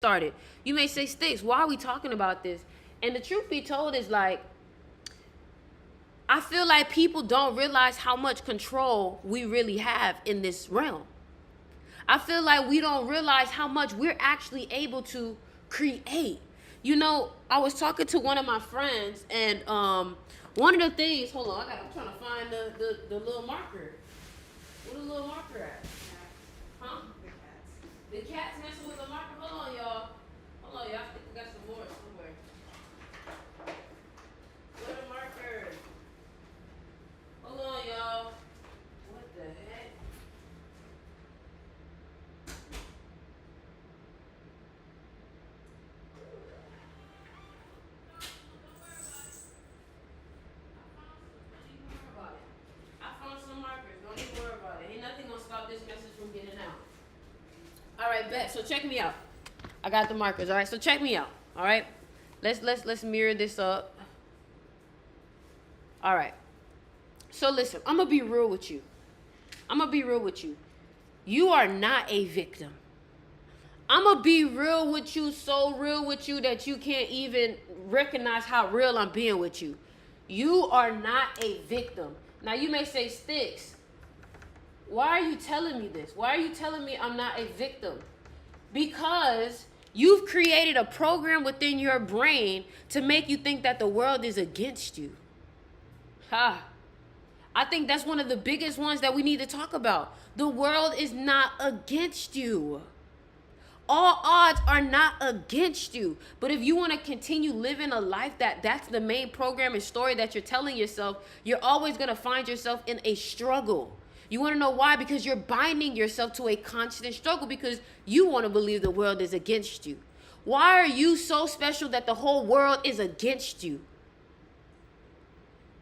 started. You may say, Sticks, why are we talking about this? And the truth be told is like, I feel like people don't realize how much control we really have in this realm. I feel like we don't realize how much we're actually able to create. You know, I was talking to one of my friends, and one of the things, hold on, I'm trying to find the little marker. Where the little marker at? Huh? The cat's messing with the marker. Hold on, y'all. Hold on, y'all. I think we got some more somewhere. Where the marker? Hold on, y'all. What the heck? I found some markers. Don't even worry about it. Ain't nothing gonna stop this message from getting out. All right, bet. So check me out. I got the markers. All right. So check me out. All right. Let's mirror this up. All right. So listen, I'm gonna be real with you. I'm gonna be real with you. You are not a victim. I'm gonna be real with you, so real with you that you can't even recognize how real I'm being with you. You are not a victim. Now you may say, Sticks, why are you telling me this? Why are you telling me I'm not a victim? Because you've created a program within your brain to make you think that the world is against you. Ha. I think that's one of the biggest ones that we need to talk about. The world is not against you. All odds are not against you. But if you want to continue living a life that's the main program and story that you're telling yourself, you're always going to find yourself in a struggle. You want to know why? Because you're binding yourself to a constant struggle because you want to believe the world is against you. Why are you so special that the whole world is against you?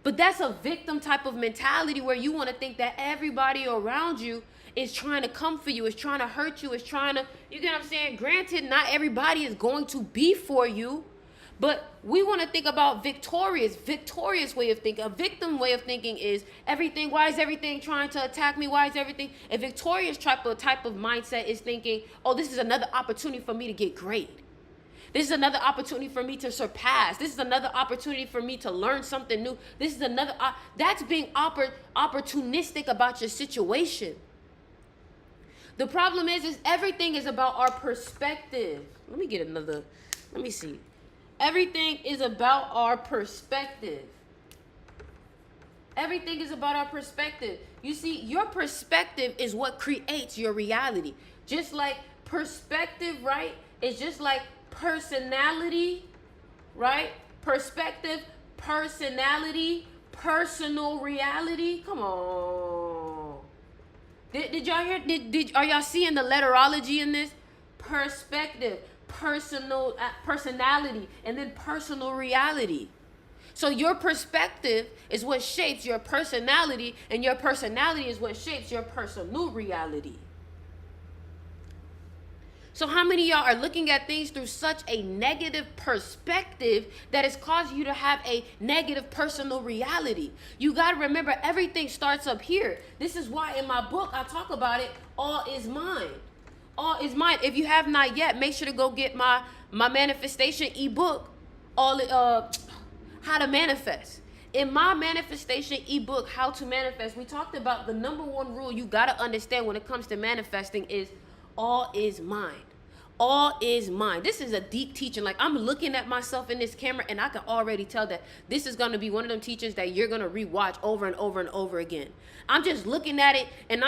But that's a victim type of mentality where you want to think that everybody around you is trying to come for you, is trying to hurt you, is trying to, you get what I'm saying? Granted, not everybody is going to be for you, but we want to think about victorious way of thinking. A victim way of thinking is everything, why is everything trying to attack me? Why is everything? A victorious type of mindset is thinking, oh, this is another opportunity for me to get great. This is another opportunity for me to surpass. This is another opportunity for me to learn something new. This is another, that's being opportunistic about your situation. The problem is everything is about our perspective. Let me get another, let me see. Everything is about our perspective. Everything is about our perspective. You see, your perspective is what creates your reality. Just like perspective, right? It's just like personality, right? Perspective, personality, personal reality. Come on. Did y'all hear? Are y'all seeing the letterology in this? Perspective, personal, personality, and then personal reality. So your perspective is what shapes your personality, and your personality is what shapes your personal reality. So how many of y'all are looking at things through such a negative perspective that it's causing you to have a negative personal reality? You got to remember, everything starts up here. This is why in my book I talk about it, all is mine. All is mine. If you have not yet, make sure to go get my manifestation ebook, How to Manifest. In my manifestation ebook, How to Manifest, we talked about the number one rule you got to understand when it comes to manifesting is all is mine. All is mine. This is a deep teaching. Like, I'm looking at myself in this camera and I can already tell that this is going to be one of them teachings that you're going to rewatch over and over and over again. I'm just looking at it and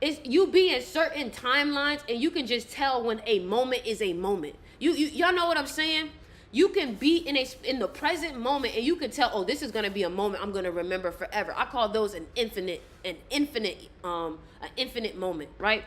it's you be in certain timelines and you can just tell when a moment is a moment. Y'all know what I'm saying? You can be in the present moment and you can tell, oh, this is going to be a moment I'm going to remember forever. I call those an infinite moment, right?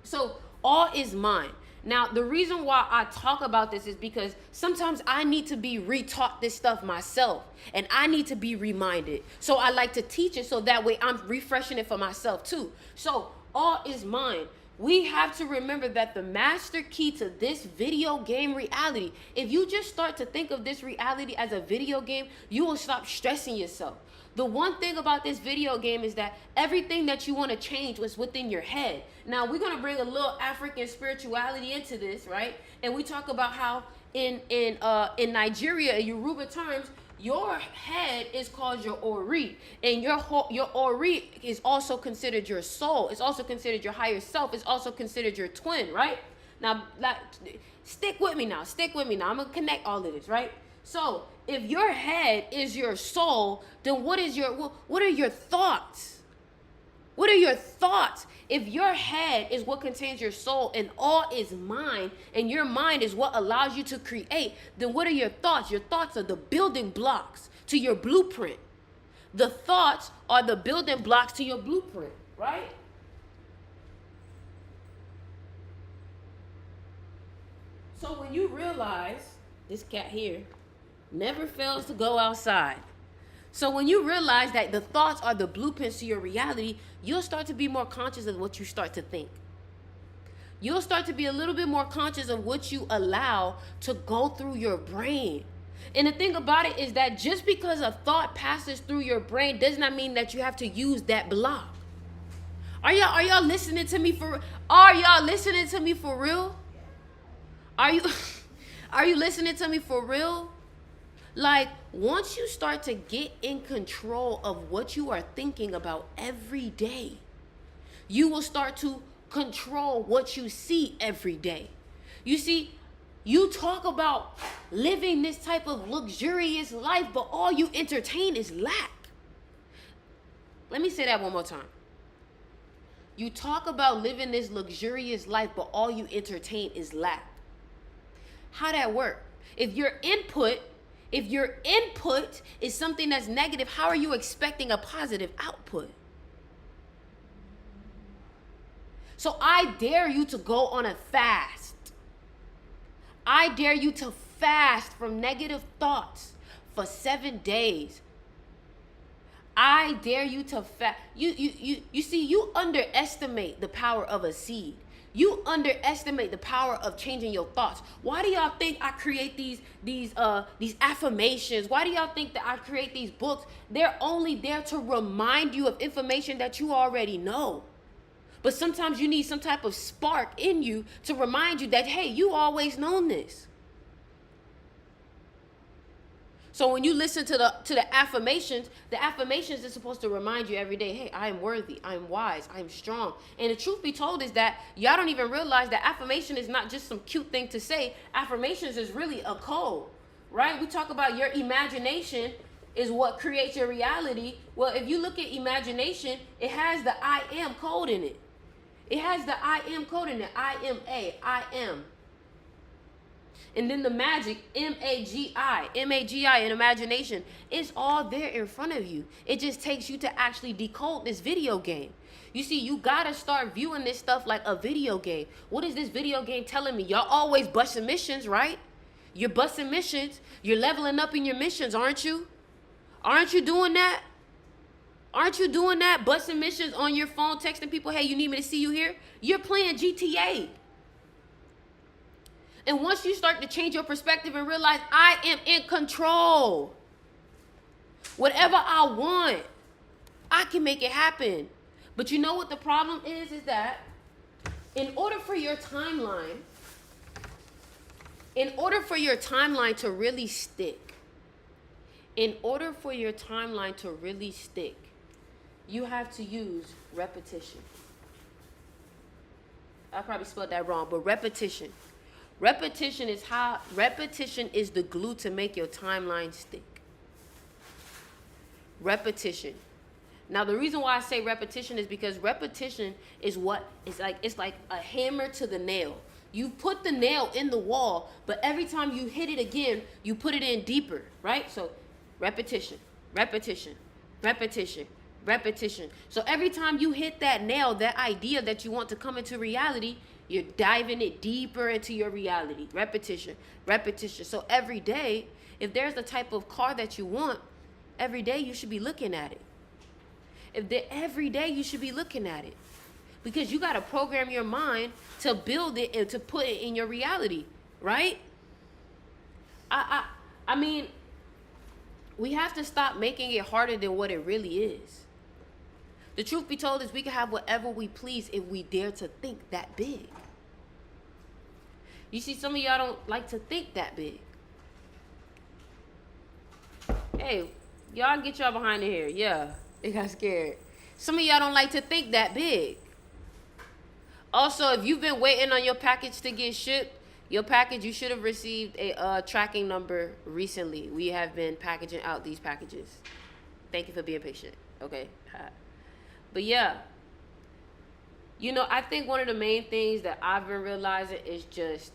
So all is mine. Now, the reason why I talk about this is because sometimes I need to be retaught this stuff myself and I need to be reminded. So I like to teach it so that way I'm refreshing it for myself too. So all is mine. We have to remember that the master key to this video game reality, if you just start to think of this reality as a video game, you will stop stressing yourself. The one thing about this video game is that everything that you want to change was within your head. Now, we're going to bring a little African spirituality into this, right? And we talk about how in Nigeria, in Yoruba terms, your head is called your ori, and your ori is also considered your soul. It's also considered your higher self. It's also considered your twin, right? Now, stick with me now. I'm gonna connect all of this, right? So, if your head is your soul, then what are your thoughts? What are your thoughts? If your head is what contains your soul and all is mind, and your mind is what allows you to create, then what are your thoughts? Your thoughts are the building blocks to your blueprint. The thoughts are the building blocks to your blueprint, right? So when you realize, this cat here never fails to go outside. So when you realize that the thoughts are the blueprints to your reality, you'll start to be more conscious of what you start to think. You'll start to be a little bit more conscious of what you allow to go through your brain. And the thing about it is that just because a thought passes through your brain does not mean that you have to use that block. Are y'all listening to me for real? Are you listening to me for real? Like, once you start to get in control of what you are thinking about every day, you will start to control what you see every day. You see, you talk about living this type of luxurious life, but all you entertain is lack. Let me say that one more time. You talk about living this luxurious life, but all you entertain is lack. How that work? If your input is something that's negative, how are you expecting a positive output? So I dare you to go on a fast. I dare you to fast from negative thoughts for 7 days. I dare you to fast. You see, you underestimate the power of a seed. You underestimate the power of changing your thoughts. Why do y'all think I create these affirmations? Why do y'all think that I create these books? They're only there to remind you of information that you already know. But sometimes you need some type of spark in you to remind you that, hey, you always known this. So when you listen to the affirmations is supposed to remind you every day, hey, I am worthy, I am wise, I am strong. And the truth be told is that y'all don't even realize that affirmation is not just some cute thing to say. Affirmations is really a code, right? We talk about your imagination is what creates your reality. Well, if you look at imagination, it has the I am code in it. It has the I am code in it. I am. And then the magic, M-A-G-I in imagination, it's all there in front of you. It just takes you to actually decode this video game. You see, you gotta start viewing this stuff like a video game. What is this video game telling me? Y'all always busting missions, right? You're busting missions. You're leveling up in your missions, aren't you? Aren't you doing that? Aren't you doing that? Busting missions on your phone, texting people, hey, you need me to see you here? You're playing GTA. And once you start to change your perspective and realize I am in control, whatever I want, I can make it happen. But you know what the problem is that in order for your timeline to really stick, you have to use repetition. I probably spelled that wrong, but repetition. Repetition is the glue to make your timeline stick. Repetition. Now, the reason why I say repetition is because repetition is it's like a hammer to the nail. You put the nail in the wall, but every time you hit it again, you put it in deeper, right? So repetition. So every time you hit that nail, that idea that you want to come into reality, you're diving it deeper into your reality. Repetition. So every day, if there's the type of car that you want, every day you should be looking at it. Every day you should be looking at it. because you got to program your mind to build it and to put it in your reality, right? I mean, we have to stop making it harder than what it really is. The truth be told is we can have whatever we please if we dare to think that big. You see, some of y'all don't like to think that big. Hey, y'all get y'all behind in here. Yeah, they got scared. Some of y'all don't like to think that big. Also, if you've been waiting on your package to get shipped, your package, you should have received a tracking number recently. We have been packaging out these packages. Thank you for being patient. Okay. But yeah, you know, I think one of the main things that I've been realizing is just,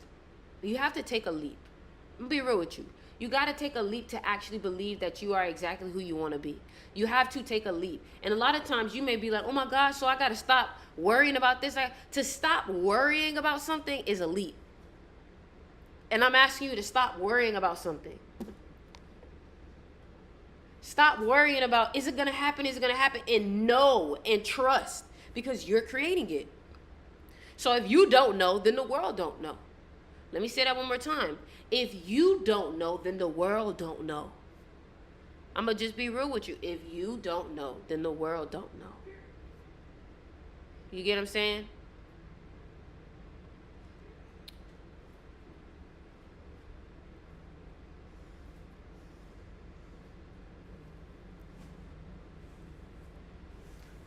you have to take a leap. I'm gonna be real with you. You got to take a leap to actually believe that you are exactly who you want to be. You have to take a leap. And a lot of times you may be like, oh my gosh, so I got to stop worrying about this. To stop worrying about something is a leap. And I'm asking you to stop worrying about something. Stop worrying about, is it going to happen? Is it going to happen? And know and trust, because you're creating it. So if you don't know, then the world don't know. Let me say that one more time. If you don't know, then the world don't know. I'm going to just be real with you. If you don't know, then the world don't know. You get what I'm saying?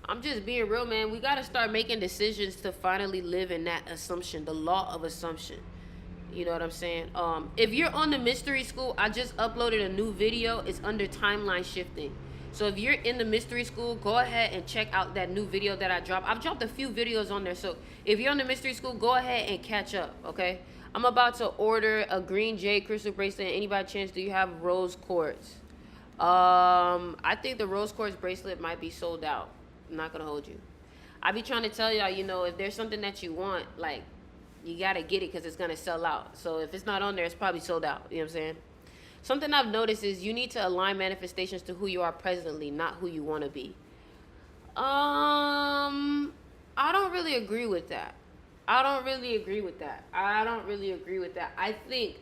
I'm just being real, man. We got to start making decisions to finally live in that assumption, the law of assumption. You know what I'm saying? If you're on the Mystery School, I just uploaded a new video. It's under timeline shifting. So if you're in the Mystery School, go ahead and check out that new video that I dropped. I've dropped a few videos on there. So if you're on the Mystery School, go ahead and catch up, okay? I'm about to order a green jade crystal bracelet. Any by chance, do you have rose quartz? I think the rose quartz bracelet might be sold out. I'm not going to hold you. I be trying to tell y'all, you know, if there's something that you want, like, you got to get it because it's going to sell out. So if it's not on there, it's probably sold out. You know what I'm saying? Something I've noticed is you need to align manifestations to who you are presently, not who you want to be. I don't really agree with that. I think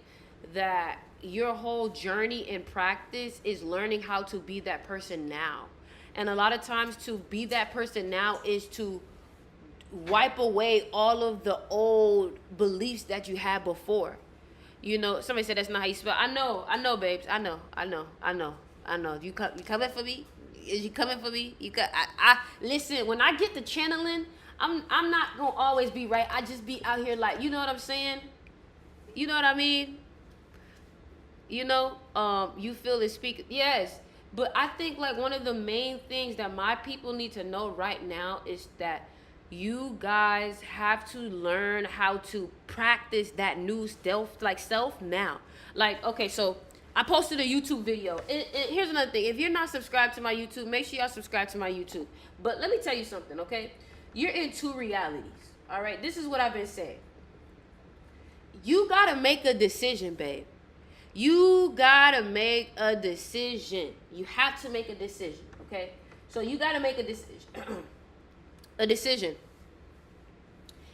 that your whole journey in practice is learning how to be that person now. And a lot of times to be that person now is to wipe away all of the old beliefs that you had before. You know, somebody said that's not how you spell. I know, babes. I know. You coming for me? Is you coming for me? I listen, when I get to channeling, I'm not gonna always be right. I just be out here like, you know what I'm saying? You know what I mean? You know, you feel it speak. Yes. But I think like one of the main things that my people need to know right now is that you guys have to learn how to practice that new self now. Like, okay, so I posted a YouTube video. And here's another thing. If you're not subscribed to my YouTube, make sure y'all subscribe to my YouTube. But let me tell you something, okay? You're in two realities, all right? This is what I've been saying. You got to make a decision, babe. You got to make a decision. You have to make a decision, okay? So you got to make a decision. A decision.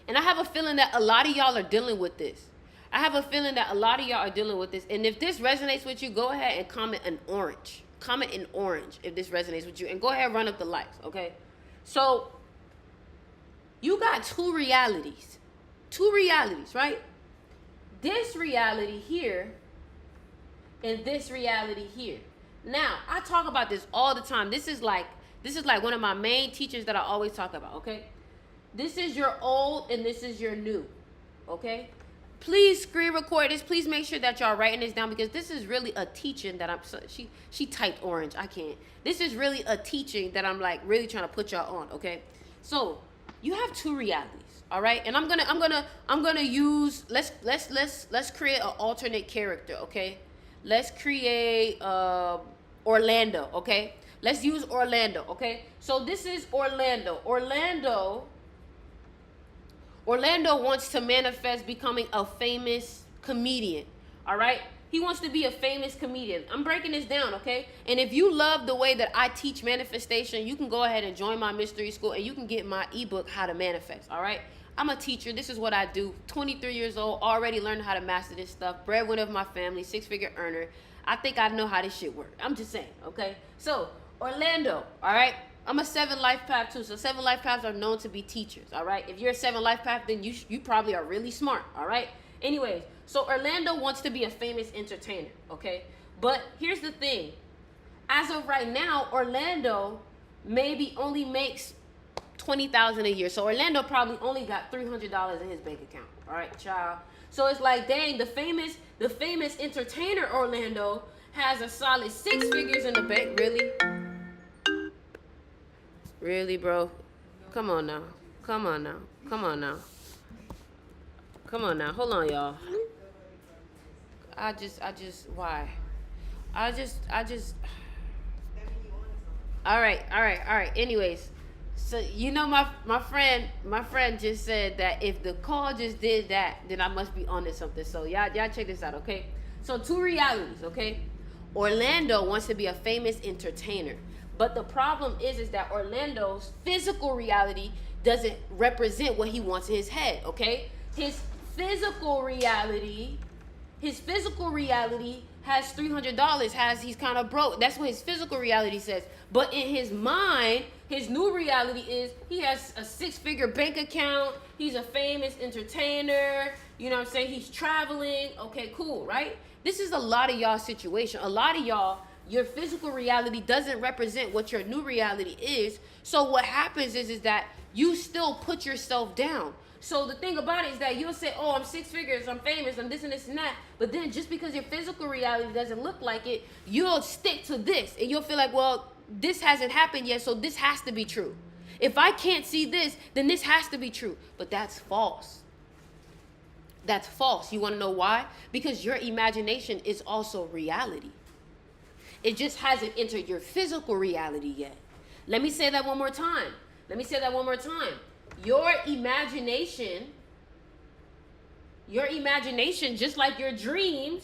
And I have a feeling that a lot of y'all are dealing with this. And if this resonates with you, go ahead and comment in orange. Comment in orange if this resonates with you. And go ahead and run up the likes, okay? So you got two realities. Two realities, right? This reality here and this reality here. Now, I talk about this all the time. This is like one of my main teachers that I always talk about, okay? This is your old and this is your new, okay? Please screen record this. Please make sure that y'all writing this down because this is really a teaching that she typed orange. I can't. This is really a teaching that I'm like really trying to put y'all on, okay? So, you have two realities, all right? And I'm gonna use let's create an alternate character, okay? Let's create Orlando, okay? Let's use Orlando, okay? So this is Orlando. Orlando wants to manifest becoming a famous comedian, all right? He wants to be a famous comedian. I'm breaking this down, okay? And if you love the way that I teach manifestation, you can go ahead and join my mystery school and you can get my ebook, How to Manifest, all right? I'm a teacher. This is what I do. 23 years old, already learned how to master this stuff. Breadwinner of my family, 6-figure earner. I think I know how this shit works. I'm just saying, okay? So, Orlando, all right? I'm a 7 life path too. So 7 life paths are known to be teachers, all right? If you're a 7 life path, then you probably are really smart, all right? Anyways, so Orlando wants to be a famous entertainer, okay? But here's the thing. As of right now, Orlando maybe only makes $20,000 a year. So Orlando probably only got $300 in his bank account. All right, child. So it's like, dang, the famous entertainer Orlando has a solid 6 figures in the bank. Really? Really, bro? Come on now. Come on now. Come on now. Come on now. Hold on, y'all. Why? All right. Anyways, so you know my friend just said that if the call just did that, then I must be onto something. So y'all check this out, okay? So 2 realities, okay? Orlando wants to be a famous entertainer, but the problem is that Orlando's physical reality doesn't represent what he wants in his head, okay? His physical reality has $300, he's kind of broke. That's what his physical reality says. But in his mind, his new reality is he has a 6-figure bank account. He's a famous entertainer. You know what I'm saying? He's traveling. Okay, cool, right? This is a lot of y'all's situation. A lot of y'all, your physical reality doesn't represent what your new reality is. So what happens is that you still put yourself down. So the thing about it is that you'll say, oh, I'm 6 figures, I'm famous, I'm this and this and that. But then just because your physical reality doesn't look like it, you'll stick to this. And you'll feel like, well, this hasn't happened yet, so this has to be true. If I can't see this, then this has to be true. But that's false. That's false. You want to know why? Because your imagination is also reality. It just hasn't entered your physical reality yet. Let me say that one more time. Your imagination, just like your dreams,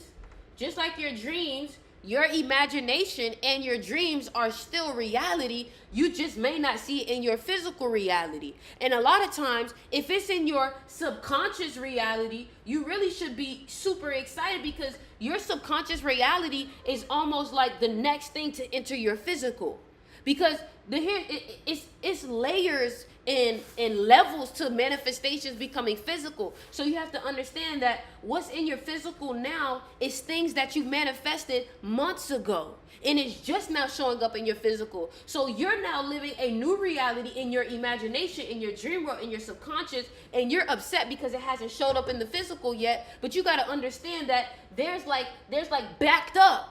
your imagination and your dreams are still reality. You just may not see it in your physical reality. And a lot of times, if it's in your subconscious reality, you really should be super excited because your subconscious reality is almost like the next thing to enter your physical. Because it's layers and levels to manifestations becoming physical. So you have to understand that what's in your physical now is things that you manifested months ago. And it's just now showing up in your physical. So you're now living a new reality in your imagination, in your dream world, in your subconscious, and you're upset because it hasn't showed up in the physical yet. But you got to understand that there's like backed up.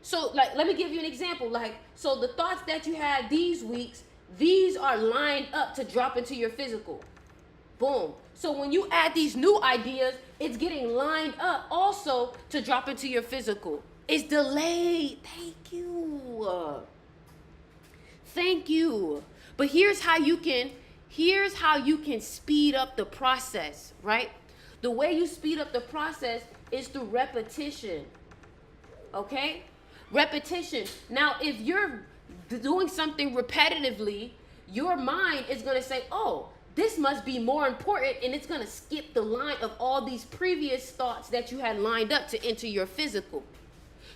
So, like, let me give you an example. Like, so the thoughts that you had these weeks, these are lined up to drop into your physical. Boom. So when you add these new ideas, it's getting lined up also to drop into your physical. It's delayed. Thank you. But here's how you can speed up the process, right? The way you speed up the process is through repetition. Okay? Repetition. Now, if you're doing something repetitively, your mind is going to say, oh, this must be more important, and it's going to skip the line of all these previous thoughts that you had lined up to enter your physical.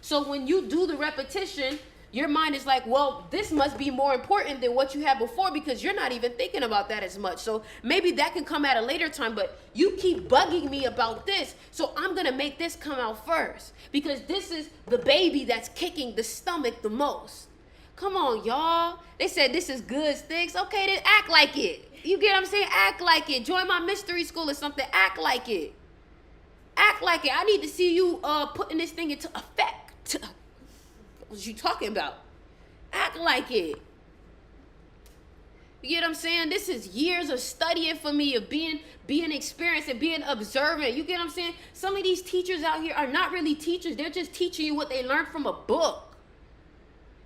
So when you do the repetition, your mind is like, well, this must be more important than what you had before because you're not even thinking about that as much. So maybe that can come at a later time, but you keep bugging me about this. So I'm going to make this come out first because this is the baby that's kicking the stomach the most. Come on, y'all. They said this is good sticks. Okay, then act like it. You get what I'm saying? Act like it. Join my mystery school or something. Act like it. Act like it. I need to see you putting this thing into effect. What you talking about? Act like it. You get what I'm saying? This is years of studying for me, of being experienced and being observant. You get what I'm saying? Some of these teachers out here are not really teachers. They're just teaching you what they learned from a book.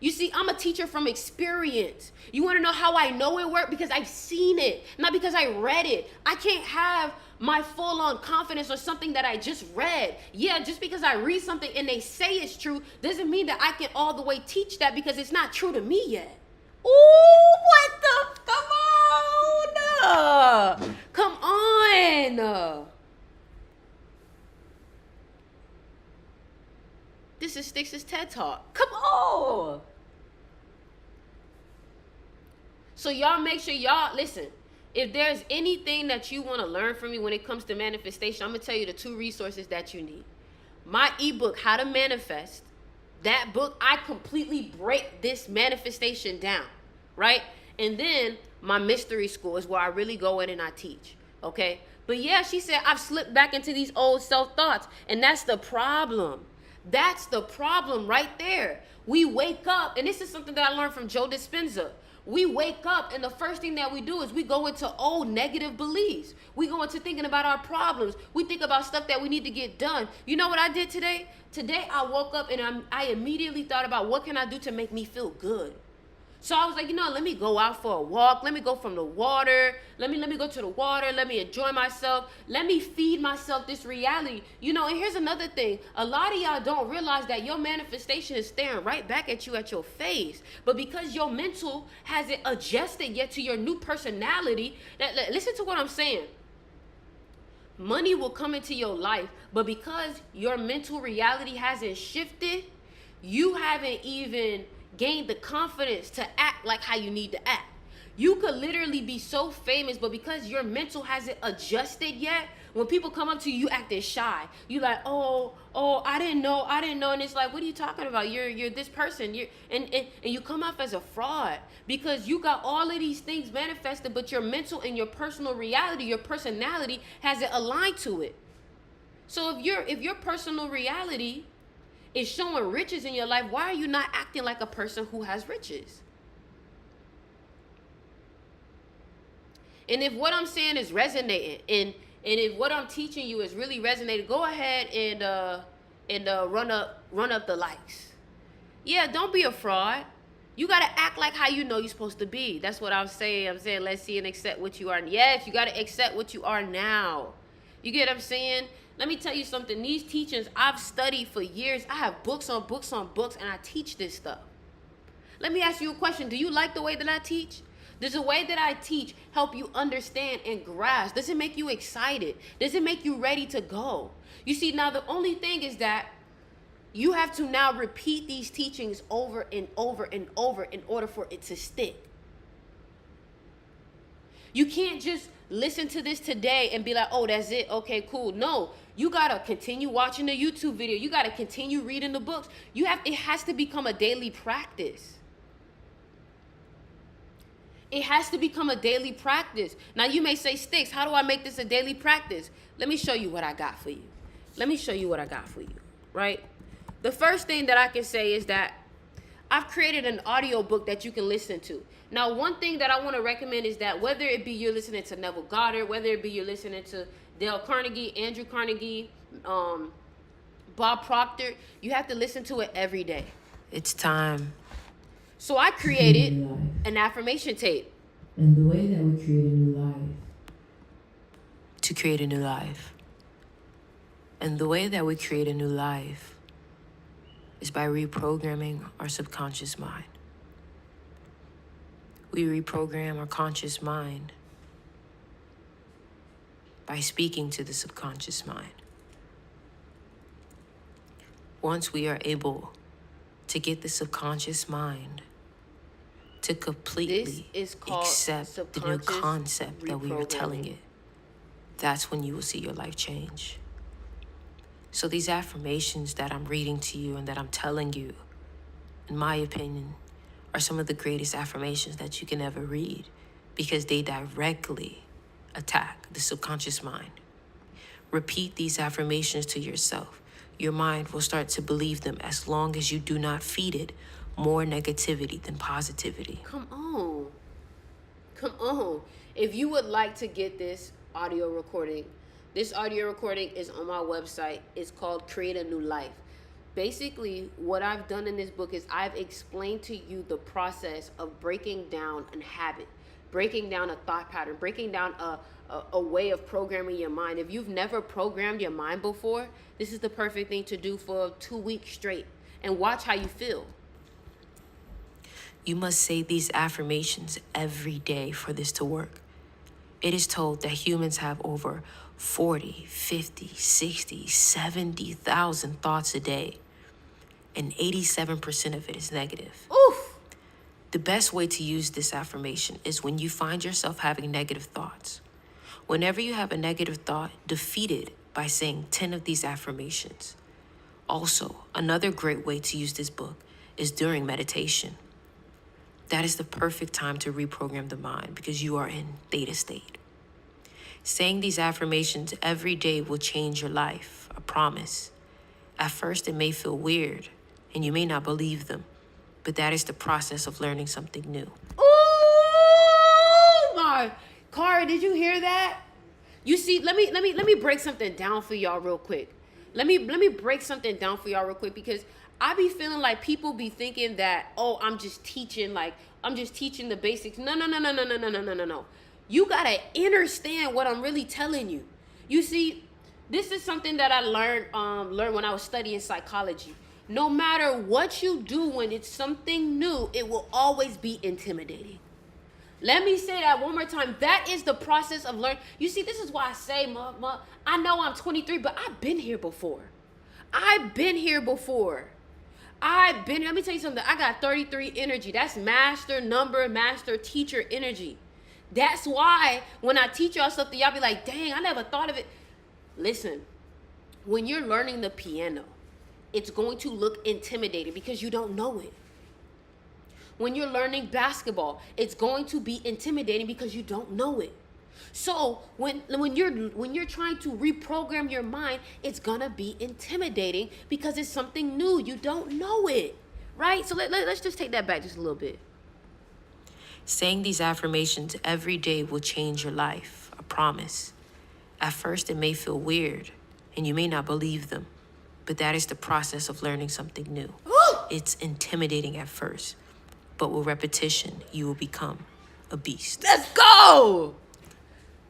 You see, I'm a teacher from experience. You want to know how I know it worked? Because I've seen it, not because I read it. I can't have my full-on confidence or something that I just read. Yeah, just because I read something and they say it's true doesn't mean that I can all the way teach that because it's not true to me yet. Ooh, what the? Come on. Come on. This is Stix's TED Talk. Come on. So y'all make sure y'all listen. If there's anything that you want to learn from me when it comes to manifestation, I'm going to tell you the 2 resources that you need. My ebook, How to Manifest. That book, I completely break this manifestation down, right? And then my mystery school is where I really go in and I teach, okay? But yeah, she said, I've slipped back into these old self-thoughts, and that's the problem. That's the problem right there. We wake up, and this is something that I learned from Joe Dispenza. We wake up, and the first thing that we do is we go into old negative beliefs. We go into thinking about our problems. We think about stuff that we need to get done. You know what I did today? Today, I woke up, and I immediately thought about what can I do to make me feel good. So I was like, let me go out for a walk. Let me go from the water. Let me go to the water. Let me enjoy myself. Let me feed myself this reality. And here's another thing. A lot of y'all don't realize that your manifestation is staring right back at you at your face. But because your mental hasn't adjusted yet to your new personality, listen to what I'm saying. Money will come into your life, but because your mental reality hasn't shifted, you haven't even gain the confidence to act like how you need to act. You could literally be so famous, but because your mental hasn't adjusted yet, when people come up to you, you acting shy. You like, oh, I didn't know. And it's like, what are you talking about? You're this person. And you come off as a fraud because you got all of these things manifested, but your mental and your personal reality, your personality hasn't aligned to it. So if your personal reality is showing riches in your life, why are you not acting like a person who has riches? And if what I'm saying is resonating, and if what I'm teaching you is really resonating, go ahead and run up the likes. Yeah, don't be a fraud. You gotta act like how you know you're supposed to be. That's what I'm saying. I'm saying let's see and accept what you are. Yes, you gotta accept what you are now. You get what I'm saying? Let me tell you something. These teachings I've studied for years. I have books on books on books, and I teach this stuff. Let me ask you a question. Do you like the way that I teach? Does the way that I teach help you understand and grasp? Does it make you excited? Does it make you ready to go? You see, now the only thing is that you have to now repeat these teachings over and over and over in order for it to stick. You can't just listen to this today and be like, oh, that's it. Okay, cool. No, you got to continue watching the YouTube video. You got to continue reading the books. It has to become a daily practice. It has to become a daily practice. Now, you may say, Stix, how do I make this a daily practice? Let me show you what I got for you. Right? The first thing that I can say is that I've created an audio book that you can listen to. Now, one thing that I want to recommend is that whether it be you're listening to Neville Goddard, whether it be you're listening to Dale Carnegie, Andrew Carnegie, Bob Proctor, you have to listen to it every day. It's time. So I created an affirmation tape. And the way that we create a new life. To create a new life. And the way that we create a new life is by reprogramming our subconscious mind. We reprogram our conscious mind by speaking to the subconscious mind. Once we are able to get the subconscious mind to completely accept the new concept that we are telling it, that's when you will see your life change. So these affirmations that I'm reading to you and that I'm telling you, in my opinion, are some of the greatest affirmations that you can ever read because they directly attack the subconscious mind. Repeat these affirmations to yourself. Your mind will start to believe them as long as you do not feed it more negativity than positivity. Come on. If you would like to get this audio recording is on my website. It's called Create a New Life. basically what I've done in this book is I've explained to you the process of breaking down a habit, breaking down a thought pattern, breaking down a way of programming your mind. If you've never programmed your mind before, this is the perfect thing to do for 2 weeks straight and watch how you feel. You must say these affirmations every day for this to work. It is told that humans have over 40, 50, 60, 70,000 thoughts a day, and 87% of it is negative. Oof! The best way to use this affirmation is when you find yourself having negative thoughts. Whenever you have a negative thought, defeat it by saying 10 of these affirmations. Also, another great way to use this book is during meditation. That is the perfect time to reprogram the mind because you are in theta state. Saying these affirmations every day will change your life, I promise. At first, it may feel weird and you may not believe them, but that is the process of learning something new. Oh my, Cara, did you hear that? You see, let me break something down for y'all real quick. Let me break something down for y'all real quick because I be feeling like people be thinking that, oh, I'm just teaching the basics. No. You gotta understand what I'm really telling you. You see, this is something that I learned when I was studying psychology. No matter what you do when it's something new, it will always be intimidating. Let me say that one more time. That is the process of learning. You see, this is why I say, I know I'm 23, but I've been here before. Let me tell you something. I got 33 energy. That's master number, master teacher energy. That's why when I teach y'all something, y'all be like, dang, I never thought of it. Listen, when you're learning the piano, it's going to look intimidating because you don't know it. When you're learning basketball, it's going to be intimidating because you don't know it. So when you're trying to reprogram your mind, it's gonna be intimidating because it's something new. You don't know it, right? So let's just take that back just a little bit. Saying these affirmations every day will change your life, I promise. At first, it may feel weird and you may not believe them, but that is the process of learning something new. It's intimidating at first, but with repetition, you will become a beast. Let's go!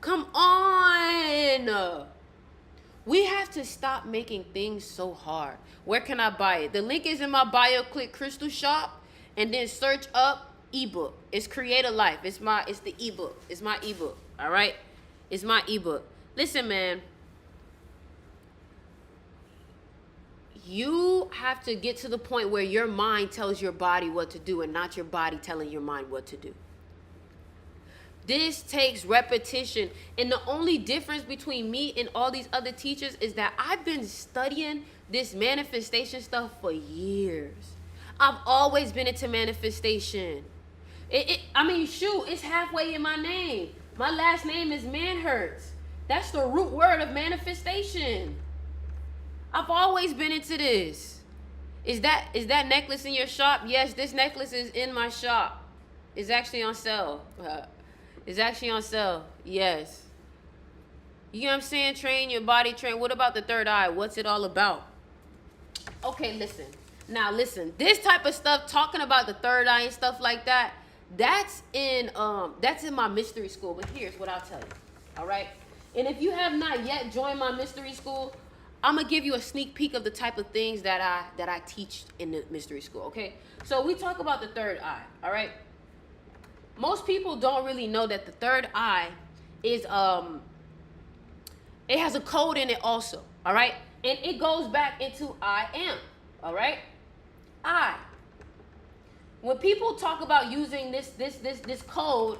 Come on! We have to stop making things so hard. Where can I buy it? The link is in my bio. Click Crystal Shop and then search up ebook. It's Create a Life. It's the ebook. It's my ebook. All right? It's my ebook. Listen, man. You have to get to the point where your mind tells your body what to do and not your body telling your mind what to do. This takes repetition. And the only difference between me and all these other teachers is that I've been studying this manifestation stuff for years. I've always been into manifestation. It's halfway in my name. My last name is Manhurts. That's the root word of manifestation. I've always been into this. Is that necklace in your shop? Yes, this necklace is in my shop. It's actually on sale. Yes. You know what I'm saying? Train your body, train. What about the third eye? What's it all about? Okay, listen. Now listen. This type of stuff, talking about the third eye and stuff like that, that's in my mystery school. But here's what I'll tell you. All right? And if you have not yet joined my mystery school, I'm gonna give you a sneak peek of the type of things that I teach in the mystery school, okay? So we talk about the third eye, all right? Most people don't really know that the third eye is it has a code in it also, all right? And it goes back into I am, all right? I. When people talk about using this code,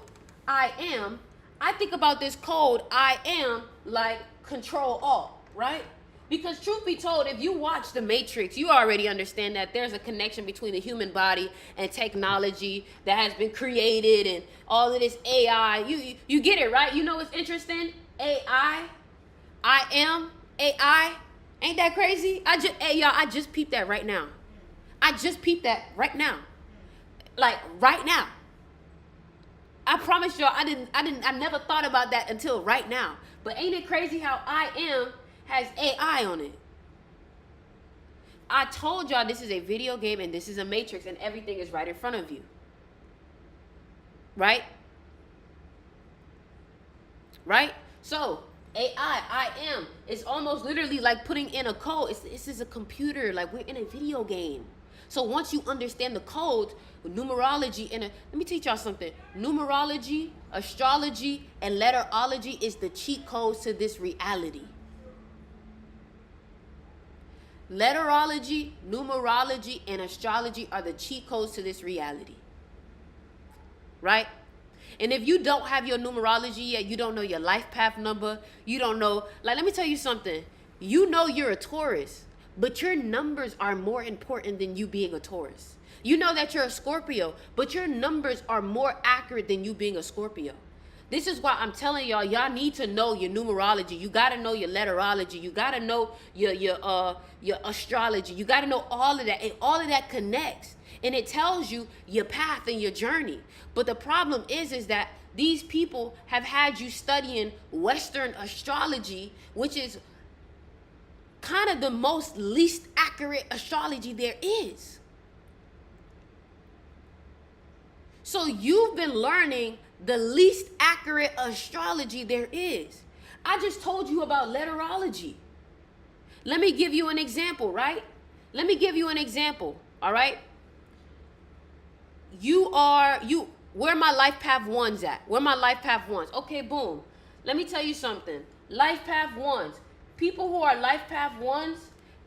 I am, I think about this code, I am, like Control-Alt, right? Because truth be told, if you watch The Matrix, you already understand that there's a connection between the human body and technology that has been created and all of this AI. You get it, right? You know what's interesting? AI. I am AI. Ain't that crazy? I just peeped that right now. Like right now. I promise y'all, I never thought about that until right now. But ain't it crazy how I am has AI on it? I told y'all this is a video game and this is a matrix and everything is right in front of you. Right? Right? So, AI, I am, it's almost literally like putting in a code. This is a computer. Like, we're in a video game. So once you understand the codes, numerology, let me teach y'all something. Numerology, astrology, and letterology is the cheat codes to this reality. Letterology, numerology, and astrology are the cheat codes to this reality. Right? And if you don't have your numerology yet, you don't know your life path number, you don't know, like, let me tell you something. You know you're a Taurus, but your numbers are more important than you being a Taurus. You know that you're a Scorpio, but your numbers are more accurate than you being a Scorpio. This is why I'm telling y'all need to know your numerology. You got to know your letterology. You got to know your astrology. You got to know all of that. And all of that connects. And it tells you your path and your journey. But the problem is that these people have had you studying Western astrology, which is kind of the most least accurate astrology there is. So you've been learning the least accurate astrology there is. I just told you about letterology. Let me give you an example, right? Let me give you an example, all right? Where my life path ones at? Where my life path ones? Okay, boom. Let me tell you something. Life path ones. People who are life path ones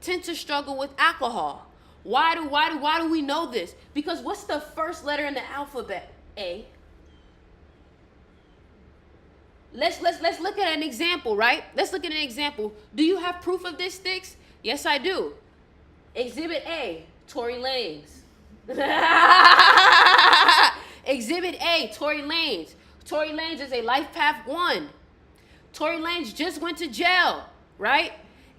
tend to struggle with alcohol. Why do we know this? Because what's the first letter in the alphabet? A. Let's look at an example, right? Let's look at an example. Do you have proof of this, Sticks? Yes, I do. Exhibit A, Tory Lanez. Exhibit A, Tory Lanez. Tory Lanez is a life path 1. Tory Lanez just went to jail, right?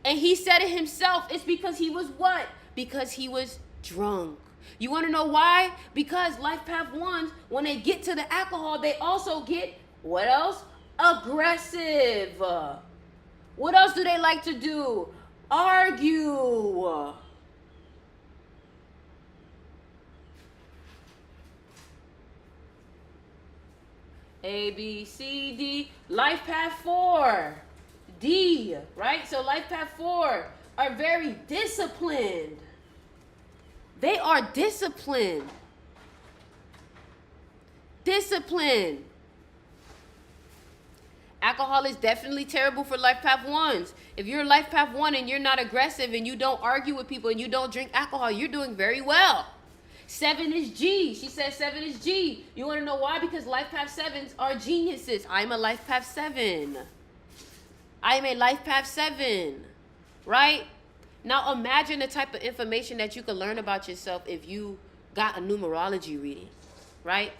And he said it himself. It's because he was what? Because he was drunk. You want to know why? Because life path 1s, when they get to the alcohol, they also get, what else? Aggressive. What else do they like to do? Argue. A, B, C, D. Life path 4. D, right? So life path 4 are very disciplined. They are disciplined. Discipline. Alcohol is definitely terrible for life path 1s. If you're a life path 1 and you're not aggressive and you don't argue with people and you don't drink alcohol, you're doing very well. 7 is G. She says 7 is G. You want to know why? Because life path 7s are geniuses. I'm a life path 7. I am a life path 7. Right? Now imagine the type of information that you could learn about yourself if you got a numerology reading. Right?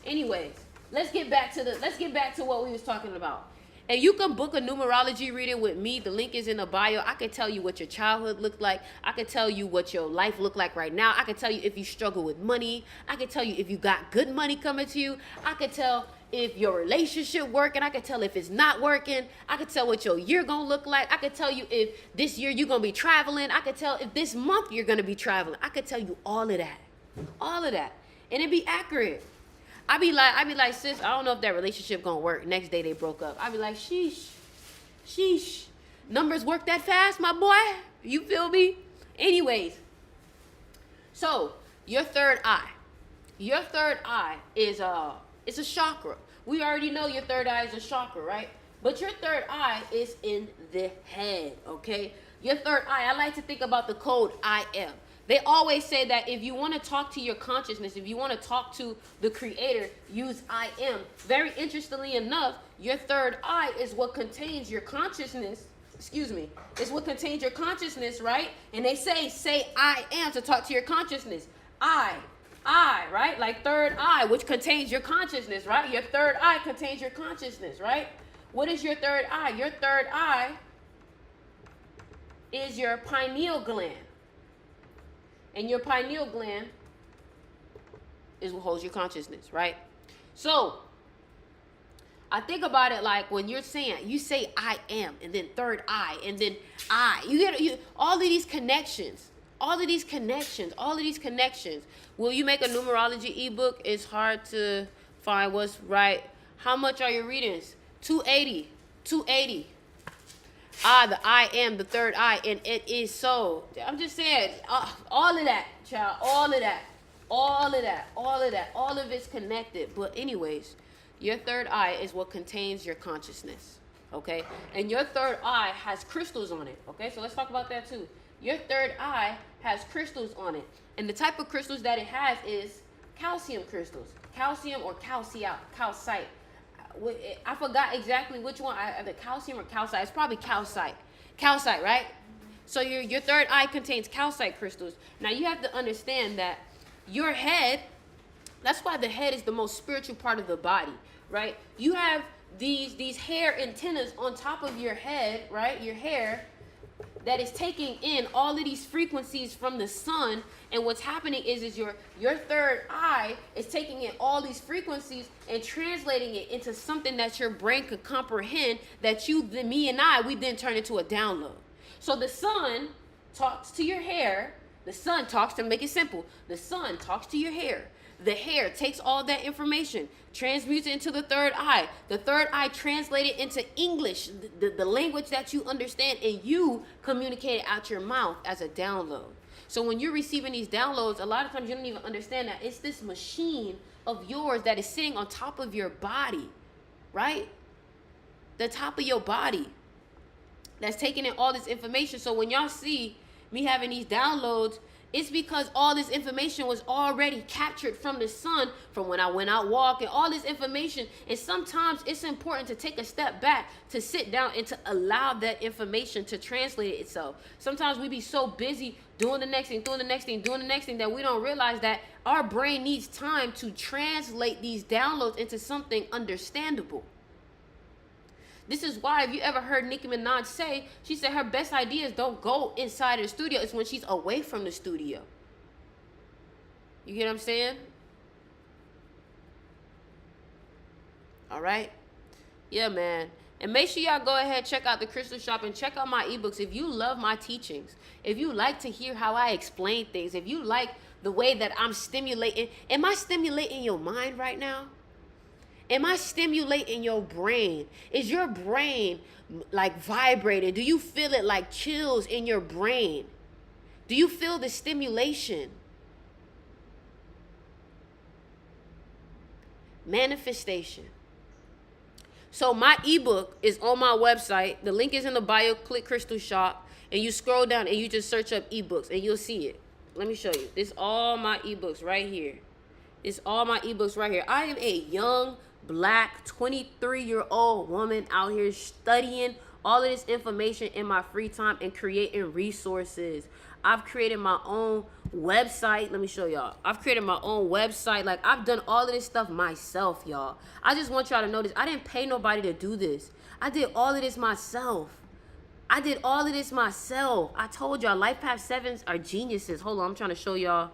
Anyways, let's get back to what we was talking about. And you can book a numerology reading with me. The link is in the bio. I can tell you what your childhood looked like. I can tell you what your life looked like right now. I can tell you if you struggle with money. I can tell you if you got good money coming to you. I can tell if your relationship working. I can tell if it's not working. I can tell what your year gonna look like. I can tell you if this year you're gonna be traveling. I can tell if this month you're gonna be traveling. I can tell you all of that. All of that. And it be accurate. I be like, sis, I don't know if that relationship gonna work. Next day they broke up. I be like, sheesh. Numbers work that fast, my boy. You feel me? Anyways, so your third eye. Your third eye is it's a chakra. We already know your third eye is a chakra, right? But your third eye is in the head, okay? Your third eye, I like to think about the code I am. They always say that if you want to talk to your consciousness, if you want to talk to the creator, use I am. Very interestingly enough, your third eye is what contains your consciousness. It's what contains your consciousness, right? And they say I am to talk to your consciousness. I, right? Like third eye, which contains your consciousness, right? Your third eye contains your consciousness, right? What is your third eye? Your third eye is your pineal gland. And your pineal gland is what holds your consciousness, right? So, I think about it like when you say I am, and then third eye, and then I. You get all of these connections. All of these connections. Will you make a numerology ebook? It's hard to find what's right. How much are your readings? 280. 280. The I am, the third eye, and it is so. I'm just saying, all of that, child, all of it's connected. But anyways, your third eye is what contains your consciousness, okay? And your third eye has crystals on it, okay? So let's talk about that too. Your third eye has crystals on it. And the type of crystals that it has is calcium crystals. Calcium or calcite. I forgot exactly which one, either calcium or calcite. It's probably calcite. Calcite, right? So your third eye contains calcite crystals. Now you have to understand that your head, that's why the head is the most spiritual part of the body, right? You have these hair antennas on top of your head, right? Your hair that is taking in all of these frequencies from the sun, and what's happening is your third eye is taking in all these frequencies and translating it into something that your brain could comprehend, that me and I, we then turn into a download. So the sun talks to your hair. The sun talks, to make it simple, the sun talks to your hair. The hair takes all that information, transmutes it into the third eye. The third eye translates it into English, the language that you understand, and you communicate it out your mouth as a download. So when you're receiving these downloads, a lot of times you don't even understand that it's this machine of yours that is sitting on top of your body, right? The top of your body that's taking in all this information. So when y'all see me having these downloads, it's because all this information was already captured from the sun, from when I went out walking, all this information. And sometimes it's important to take a step back, to sit down and to allow that information to translate itself. Sometimes we be so busy doing the next thing that we don't realize that our brain needs time to translate these downloads into something understandable. This is why, if you ever heard Nicki Minaj say, she said her best ideas don't go inside the studio. It's when she's away from the studio. You get what I'm saying? All right? Yeah, man. And make sure y'all go ahead, check out the Crystal Shop, and check out my ebooks. If you love my teachings, if you like to hear how I explain things, if you like the way that I'm stimulating, am I stimulating your mind right now? Am I stimulating your brain? Is your brain like vibrating? Do you feel it like chills in your brain? Do you feel the stimulation? Manifestation. So my ebook is on my website. The link is in the bio. Click Crystal Shop, and you scroll down and you just search up ebooks and you'll see it. Let me show you. This is all my ebooks right here. It's all my ebooks right here. I am a young Black 23-year-old woman out here studying all of this information in my free time and creating resources. I've created my own website. Let me show y'all. I've created my own website. Like, I've done all of this stuff myself, y'all. I just want y'all to know this. I didn't pay nobody to do this. I did all of this myself. I told y'all, Life Path 7s are geniuses. Hold on, I'm trying to show y'all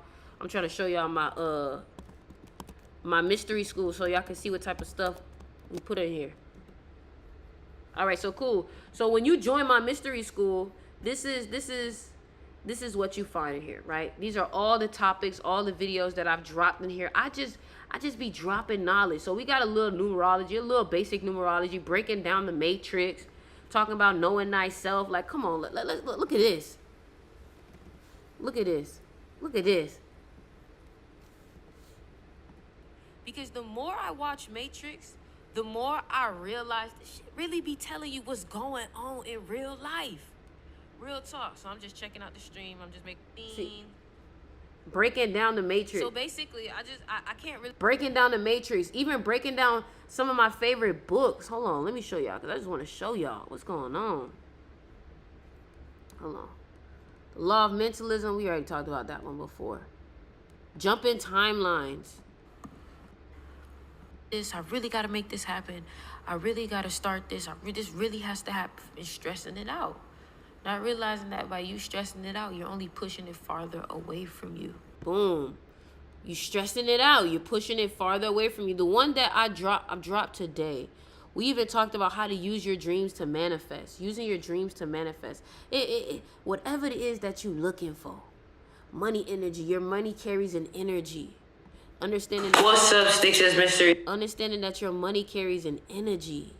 my mystery school so y'all can see what type of stuff we put in here. All right, so cool. So when you join my mystery school, this is what you find in here, right? These are all the topics, all the videos that I've dropped in here. I just be dropping knowledge. So we got a little numerology, a little basic numerology, breaking down the matrix, talking about knowing thyself. Like, come on, look at this. Look at this. Look at this. Because the more I watch Matrix, the more I realize this shit really be telling you what's going on in real life. Real talk. So I'm just checking out the stream. I'm just making breaking down the Matrix. So basically, I can't really breaking down the Matrix, even breaking down some of my favorite books. Hold on, let me show y'all, because I just want to show y'all what's going on. Hold on. The Law of Mentalism, we already talked about that one before. Jumping timelines. I really got to make this happen. I really got to start this. This really has to happen. And stressing it out. Not realizing that by you stressing it out, you're only pushing it farther away from you. Boom. You stressing it out. You're pushing it farther away from you. The one that I've dropped today We even talked about how to use your dreams to manifest. Using your dreams to manifest. Whatever it is that you're looking for. Money energy. Your money carries an energy. Understanding that What's up, Stitches Mystery? Understanding that your money carries an energy.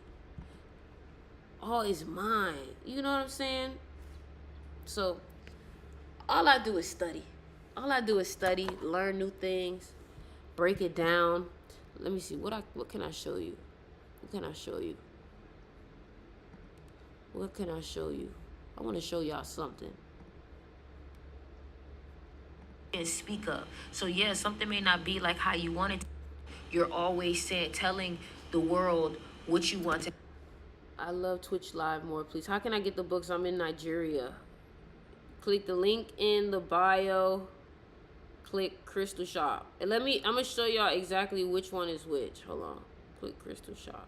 All is mine. You know what I'm saying? So, all I do is study. All I do is study, learn new things, break it down. Let me see. What can I show you? What can I show you? What can I show you? I want to show y'all something. And speak up. So yeah, something may not be like how you want it. You're always telling the world what you want to. I love Twitch Live more, please. How can I get the books? I'm in Nigeria. Click the link in the bio. Click Crystal Shop. And I'm going to show y'all exactly which one is which. Hold on. Click Crystal Shop.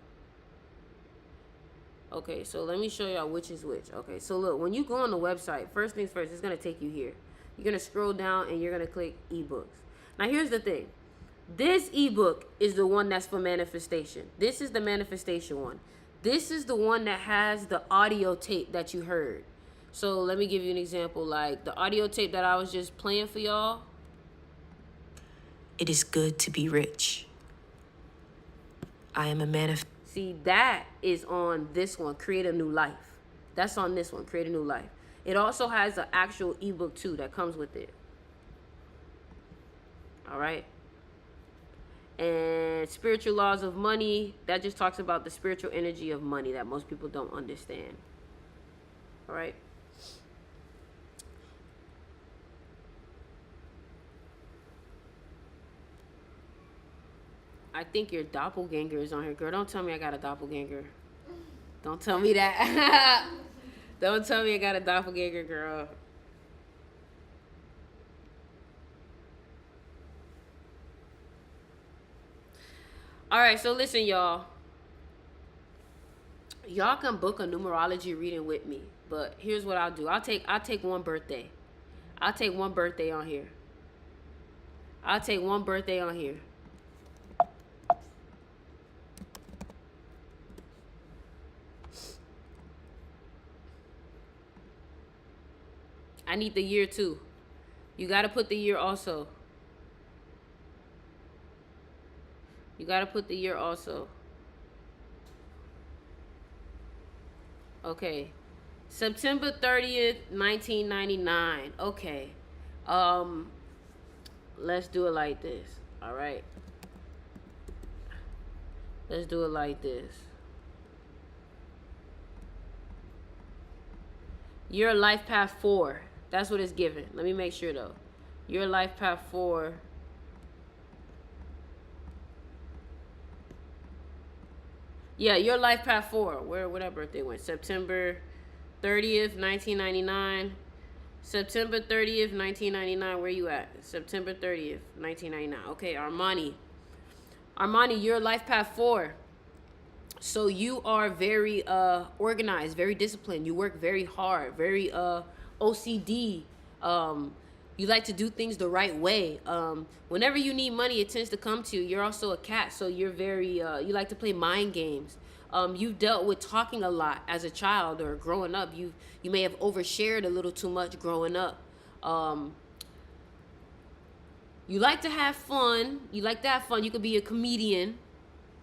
Okay, so let me show y'all which is which. Okay, so look, when you go on the website, first things first, it's going to take you here. You're going to scroll down and you're going to click ebooks. Now, here's the thing. This ebook is the one that's for manifestation. This is the manifestation one. This is the one that has the audio tape that you heard. So let me give you an example. Like the audio tape that I was just playing for y'all. It is good to be rich. I am a manifest. See, that is on this one, Create a New Life. That's on this one, Create a New Life. It also has an actual ebook too that comes with it. All right. And Spiritual Laws of Money, that just talks about the spiritual energy of money that most people don't understand. All right. I think your doppelganger is on here. Girl, don't tell me I got a doppelganger. Don't tell me that. Don't tell me I got a doppelganger, girl. All right, so listen, y'all. Y'all can book a numerology reading with me, but here's what I'll do. I'll take one birthday. I'll take one birthday on here. I'll take one birthday on here. I need the year too. You got to put the year also. You got to put the year also. Okay. September 30th, 1999. Okay. Let's do it like this. All right. Let's do it like this. Your life path 4. That's what it's given. Let me make sure though. Your life path 4. Yeah, your life path 4. Where that birthday went? September 30th, 1999. September 30th, 1999. Where you at? September 30th, 1999. Okay, Armani. Armani, your life path 4. So you are very organized, very disciplined. You work very hard, very OCD. You like to do things the right way. Whenever you need money, it tends to come to you. You're also a cat, so you're very, you like to play mind games. You've dealt with talking a lot as a child or growing up. You may have overshared a little too much growing up. You like to have fun. You like to have fun. You could be a comedian.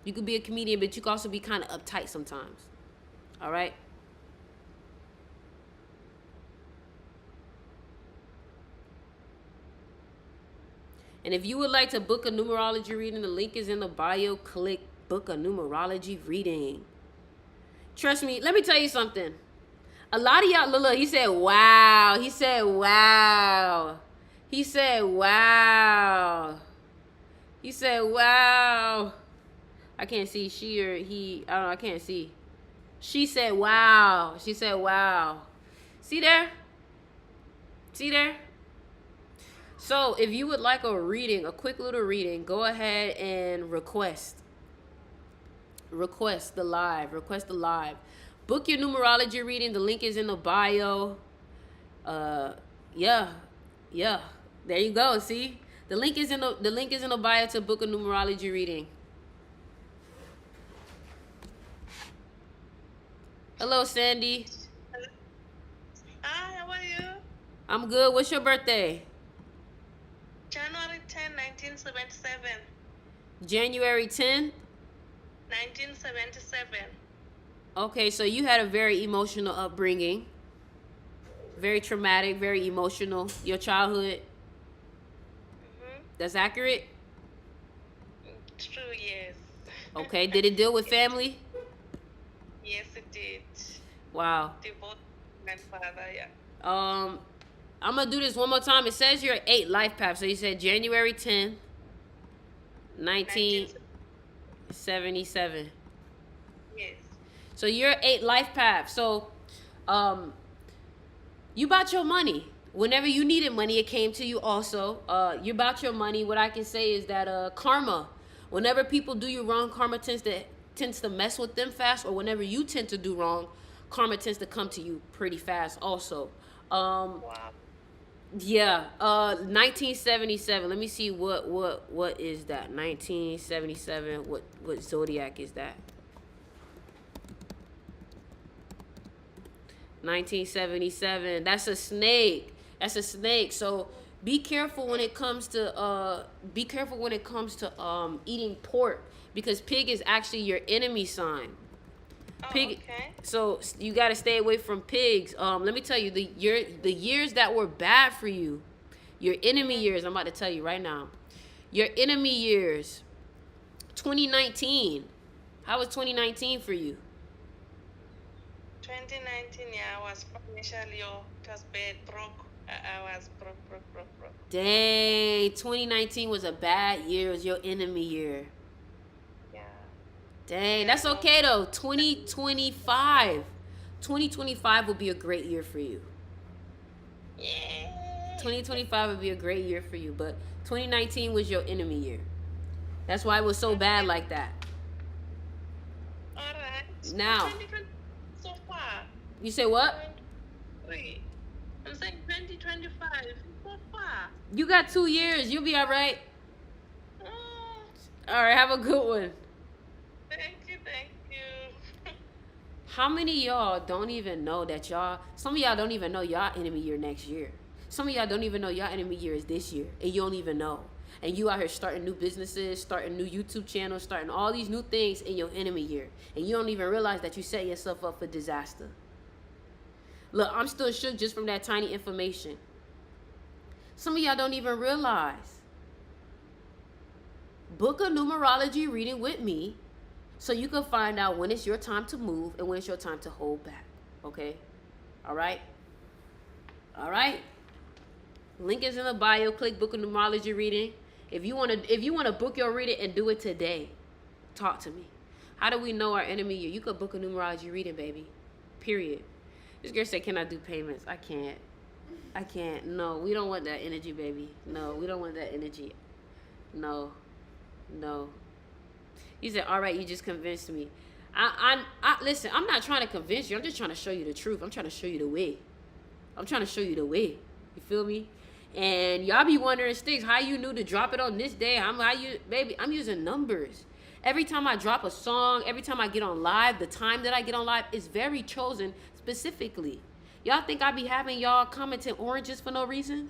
You could be a comedian, but you could also be kind of uptight sometimes. All right? And if you would like to book a numerology reading, the link is in the bio. Click book a numerology reading. Trust me, let me tell you something. A lot of y'all, look, he said, wow. He said, wow. He said, wow. He said, wow. I can't see she or he. I don't know. I can't see. She said, wow. She said, wow. See there? See there? So if you would like a reading, a quick little reading, go ahead and request the live. Request the live. Book your numerology reading. The link is in the bio. Yeah. There you go. See? The link is in the bio to book a numerology reading. Hello, Sandy. Hi, how are you? I'm good. What's your birthday? January 10, 1977. January 10th? 1977. Okay, so you had a very emotional upbringing. Very traumatic, very emotional. Your childhood. That's accurate? True, yes. Okay, did it deal with family? Yes, it did. Wow. Divorced grandfather, yeah. I'm gonna do this one more time. It says your 8 life path. So you said January 10th, 1977. Yes. So you're 8 life path. So, you bought your money. Whenever you needed money, it came to you also. You bought your money. What I can say is that karma. Whenever people do you wrong, karma tends to mess with them fast. Or whenever you tend to do wrong, karma tends to come to you pretty fast also. Wow. Yeah, 1977. Let me see what is that? 1977. What zodiac is that? 1977. That's a snake. That's a snake. So be careful when it comes to eating pork, because pig is actually your enemy sign. Pig. Okay. So you got to stay away from pigs. Let me tell you, the years that were bad for you, your enemy years. I'm about to tell you right now. Your enemy years. 2019. How was 2019 for you? 2019, yeah, I was financially, it was bad, broke. I was broke. Dang, 2019 was a bad year. It was your enemy year. Yeah. Dang, that's okay though. 2025 will be a great year for you. Yeah. 2025 would be a great year for you, but 2019 was your enemy year. That's why it was so bad like that. All right. Now. 2020 so far. You say what? Wait. I'm saying 2025 so far. You got 2 years. You'll be all right. Oh, All right, have a good one. thank you. How many of y'all don't even know that some of y'all don't even know y'all enemy year next year. Some of y'all don't even know y'all enemy year is this year, and you don't even know. And you out here starting new businesses, starting new YouTube channels, starting all these new things in your enemy year. And you don't even realize that you set yourself up for disaster. Look, I'm still shook just from that tiny information. Some of y'all don't even realize. Book a numerology reading with me so you can find out when it's your time to move and when it's your time to hold back. Okay? All right? All right? Link is in the bio. Click book a numerology reading. If you want to book your reading and do it today, talk to me. How do we know our enemy year? You could book a numerology reading, baby. Period. This girl said, can I do payments? I can't. No, we don't want that energy, baby. No, we don't want that energy. No. You said, all right, you just convinced me. Listen, I'm not trying to convince you. I'm just trying to show you the truth. I'm trying to show you the way. You feel me? And y'all be wondering, Sticks, how you knew to drop it on this day? Baby, I'm using numbers. Every time I drop a song, every time I get on live, the time that I get on live is very chosen specifically. Y'all think I be having y'all commenting oranges for no reason?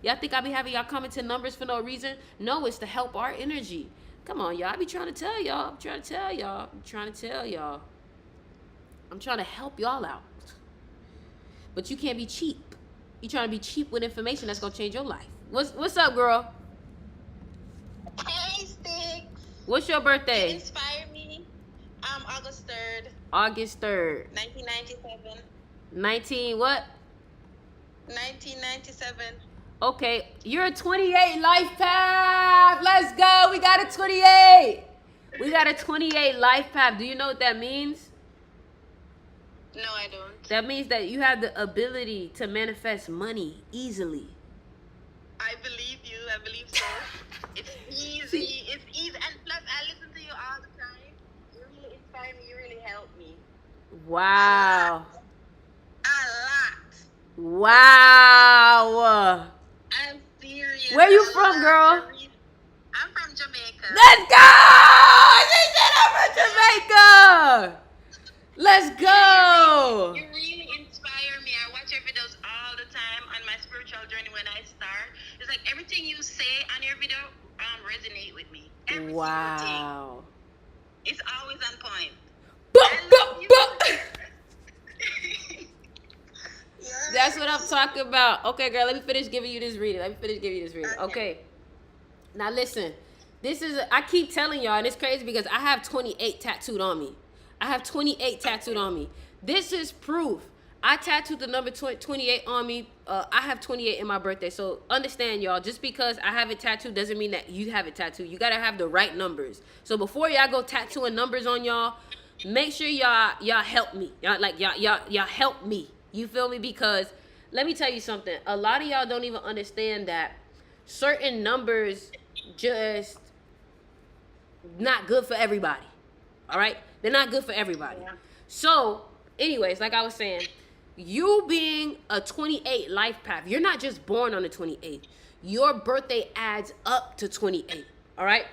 Y'all think I be having y'all commenting numbers for no reason? No, it's to help our energy. Come on, y'all. I be trying to tell y'all. I'm trying to help y'all out. But you can't be cheap. You trying to be cheap with information that's gonna change your life. What's up, girl? Hey, Sticks. What's your You birthday? inspire me. August 3rd, August 3rd. 1997. 19 what? 1997. Okay, you're a 28 life path. Let's go. We got a 28. We got a 28 life path. Do you know what that means? No, I don't. That means that you have the ability to manifest money easily. I believe you. I believe so. It's easy. And plus, I listen to you all the time. You really inspire me. You really help me. Wow. A lot. Wow. I'm serious. Where you from, girl? I'm from Jamaica. Let's go! She said I'm from Jamaica. Let's go. You really inspire me. I watch your videos all the time on my spiritual journey when I start. It's like everything you say on your video resonate with me. Every single thing. Wow. It's always on point. Buh, I buh, love you. buh. Yes. That's what I'm talking about. Okay, girl, let me finish giving you this reading. Okay. Now listen. I keep telling y'all, and it's crazy because I have 28 tattooed on me. This is proof. I tattooed the number 28 on me. I have 28 in my birthday. So understand, y'all, just because I have it tattooed doesn't mean that you have it tattooed. You got to have the right numbers. So before y'all go tattooing numbers on y'all, make sure y'all help me. Y'all help me. You feel me? Because let me tell you something. A lot of y'all don't even understand that certain numbers just not good for everybody. All right? They're not good for everybody. So, anyways, like I was saying, you being a 28 life path, you're not just born on the 28th. Your birthday adds up to 28. All right?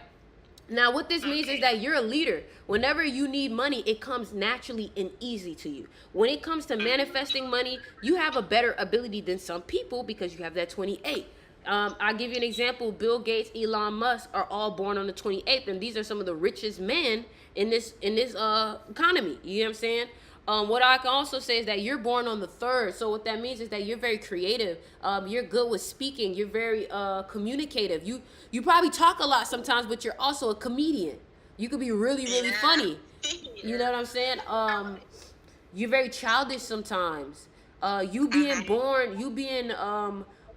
Now, what this means is that you're a leader. Whenever you need money, it comes naturally and easy to you. When it comes to manifesting money, you have a better ability than some people because you have that 28. I'll give you an example. Bill Gates, Elon Musk are all born on the 28th, and these are some of the richest men in this economy. You know what I'm saying? What I can also say is that you're born on the 3rd. So what that means is that you're very creative. You're good with speaking. You're very communicative. You probably talk a lot sometimes, but you're also a comedian. You could be really, really funny. You know what I'm saying? You're very childish sometimes. You being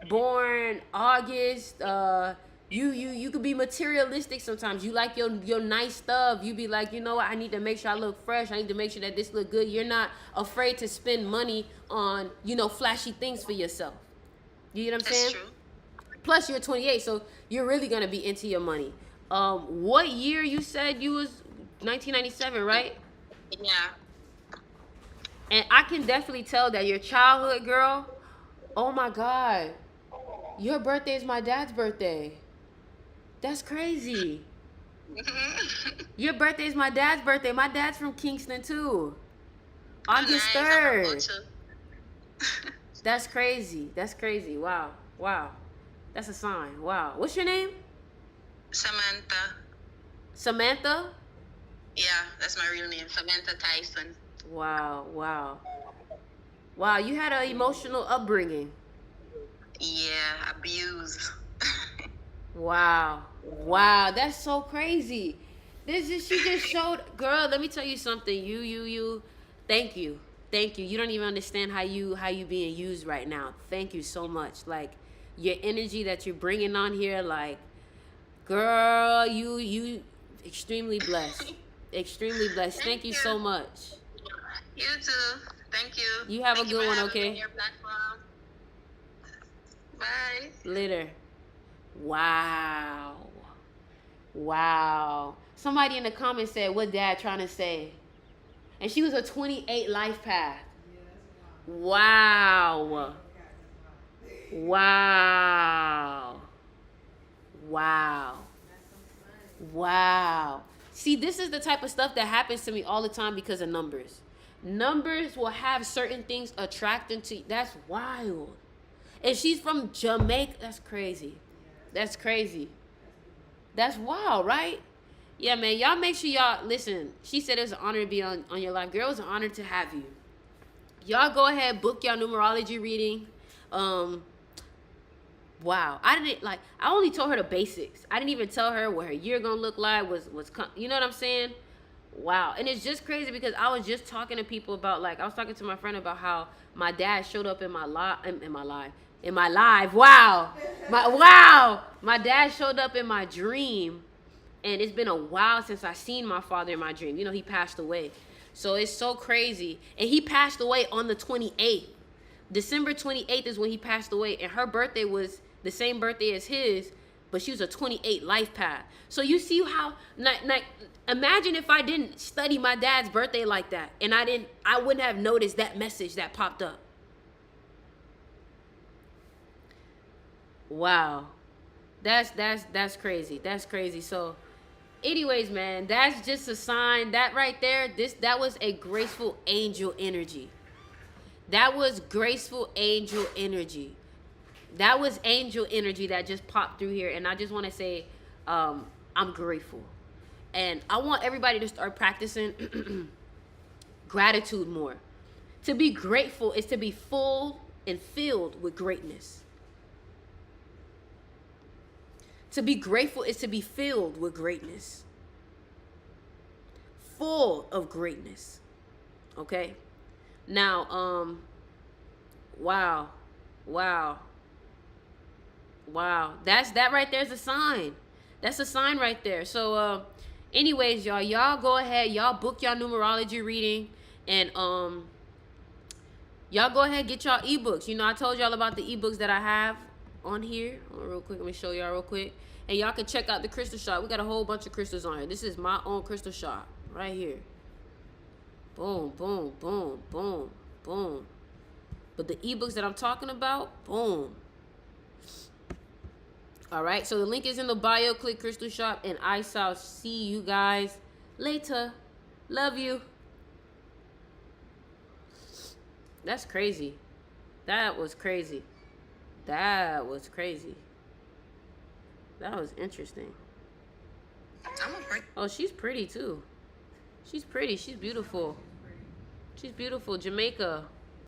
born August, you could be materialistic sometimes. You like your nice stuff. You be like, you know what, I need to make sure I look fresh. I need to make sure that this look good. You're not afraid to spend money on, flashy things for yourself. You know what I'm saying? That's true. Plus you're 28, so you're really gonna be into your money. What year you said you was 1997, right? Yeah. And I can definitely tell that your childhood girl, oh my God, your birthday is my dad's birthday. That's crazy. Your birthday is my dad's birthday. My dad's from Kingston too. August 3rd. That's crazy. Wow. That's a sign. Wow. What's your name? Samantha. Samantha? Yeah, that's my real name. Samantha Tyson. Wow, you had an emotional upbringing. Yeah, abuse. Wow, that's so crazy. She just showed, girl, let me tell you something. You, thank you. You don't even understand how you being used right now. Thank you so much. Like, your energy that you're bringing on here, like, girl, you extremely blessed. Thank you so much. You too. Thank you. You have a good one, for having okay? me on your platform. Bye. Later. Wow. Somebody in the comments said, what dad trying to say? And she was a 28 life path. Wow. See, this is the type of stuff that happens to me all the time because of numbers. Numbers will have certain things attracting to you. That's wild. If she's from Jamaica, that's crazy. That's wild, right? Yeah, man. Y'all make sure y'all listen. She said it's an honor to be on your live. Girl, it's an honor to have you. Y'all go ahead, book your numerology reading. Wow. I only told her the basics. I didn't even tell her what her year gonna look like, you know what I'm saying? Wow. And it's just crazy because I was just talking to people about, I was talking to my friend about how my dad showed up in my live. Wow. My dad showed up in my dream, and it's been a while since I seen my father in my dream. He passed away. So it's so crazy. And he passed away on the 28th. December 28th is when he passed away, and her birthday was the same birthday as his, but she was a 28 life path. So you see how, imagine if I didn't study my dad's birthday like that, and I wouldn't have noticed that message that popped up. Wow. That's crazy. So anyways, man, that's just a sign. That right there, that was a graceful angel energy. That was graceful angel energy. That was angel energy that just popped through here. And I just want to say, I'm grateful. And I want everybody to start practicing gratitude more. To be grateful is to be full and filled with greatness. To be grateful is to be filled with greatness. Full of greatness. Okay? Now, wow. That right there is a sign. That's a sign right there. So, anyways, y'all go ahead. Y'all book y'all numerology reading. And, y'all go ahead and get y'all ebooks. You know, I told y'all about the ebooks that I have on here. Real quick, let me show y'all real quick. And y'all can check out the crystal shop. We got a whole bunch of crystals on here. This is my own crystal shop right here. Boom, boom, boom, boom, boom. But the ebooks that I'm talking about, boom. All right, so the link is in the bio. Click crystal shop, and I shall see you guys later. Love you. That's crazy. That was crazy. That was crazy. That was interesting. Oh, she's pretty too. She's pretty. She's beautiful. She's beautiful. Jamaica.